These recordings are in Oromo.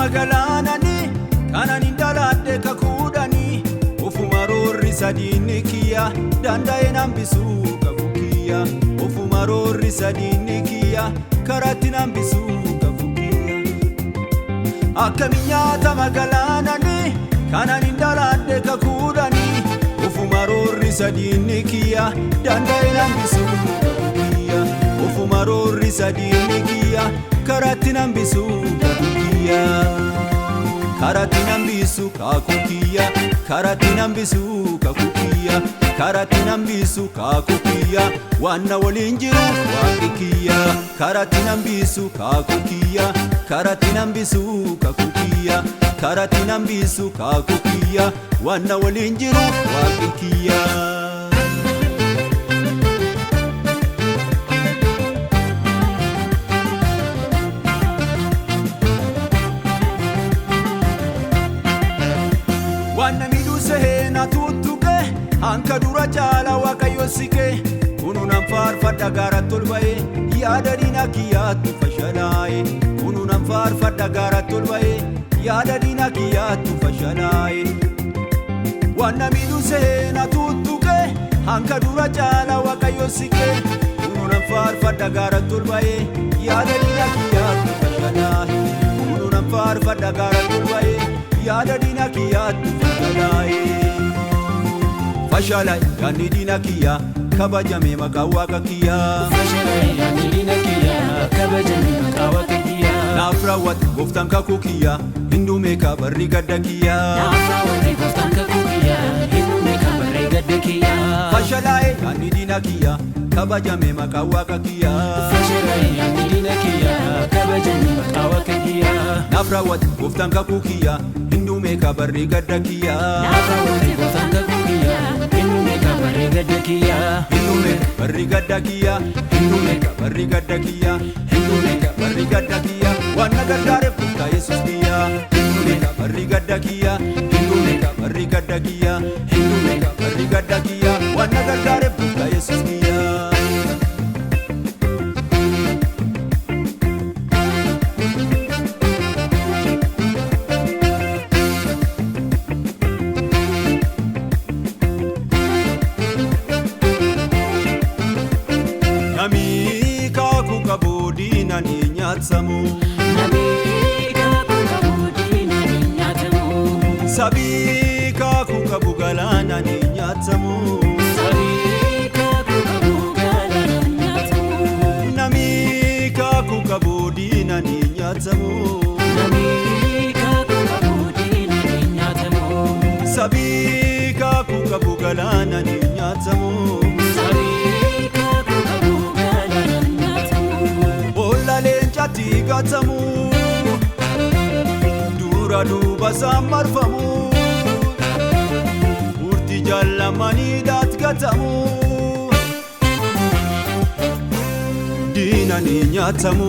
galaanani kanan indalaadde kakuudhani ofuma roorri sadiinni kiyya danda'e nambisuu qabu kiyya ofuma roorri sadiinni kiyya karatti nambisuu qabu kiyya akkami nyaatama galaanani kanan indalaadde kakuudhani ofuma roorri sadiinni kiyya danda'e nambisuu qabu kiyya ofuma roorri sadiinni kiyya karatti nambisuu qabu kiyya karatti nambisuu qabu kiyya karatti nambisuu qabu kiyya karatti nambisuu qabu kiyya wanna waliin jiru waaqi kiyya karatti nambisuu qabu kiyya karatti nambisuu qabu kiyya karatti nambisuu qabu kiyya wanna waliin jiru waaqi kiyya wanna midusehena tuttuke hanka dura jaala waaqayyo sike kununan faarfadha gaaratti ol ba'e yaada diina kiyyaattu fashalaa'e kununan faarfadha gaaratti ol ba'e yaada diina kiyyaattu fashalaa'e wanna midusehena tuttuke hanka dura jaala waaqayyo sike kununan faarfadha gaaratti ol ba'e yaada diina kiyyaattu fashalaa'e kununan faarfadha gaaratti ol ba'e yaada diina kiyyaattu fashalaa'e yaadni diina kiyya kabajame maqaa waaqa kiyya fashalaa'e yaadni diina kiyya kabajame maqaa waaqa kiyya naaf raawwate gooftaan kakuu kiyya hindume kabarri gadda kiyya naaf raawwate gooftaan kakuu kiyya hindume kabarri gadda kiyya fashalaa'e yaadni diina kiyya kabajame maqaa waaqa kiyya fashalaa'e yaadni diina kiyya kabajame maqaa waaqa kiyya naaf raawwate gooftaan kakuu kiyya hindume kabarri gadda kiyya naaf raawwate gooftaan kakuu kiyya hindume kabarri gadda kiyya hindume kabarri gadda kiyya hindume kabarri gadda kiyya hindume kabarri gadda kiyya wanna gargaareef gooftaa yesus kiyya hindume kabarri gadda kiyya hindume kabarri gadda kiyya hindume kabarri gadda kiyya wanna gargaareef gooftaa yesus kiyya sabii kakuu qabu galaanani nyaatamu sabii kakuu qabu galaanani nyaatamu namni kakuu qabu diinani nyaatamu namni kakuu qabu diinani nyaatamu sabii kakuu qabu galaanani nyaatamu sabii kakuu qabu galaanani nyaatamu boolla leencatti gatamu dura duuba sammarfamu urti jallamanii daatgatamu diinani nyaatamu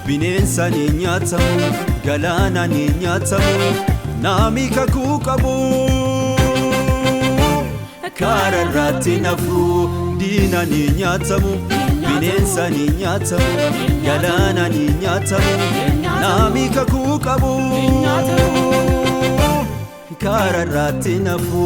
bineensani nyaatamu galaanani nyaatamu namni kakuu qabu kararratti nafu diinani nyaatamu bineensani nyaatamu galaanani nyaatamu namni kakuu qabu kararratti nafu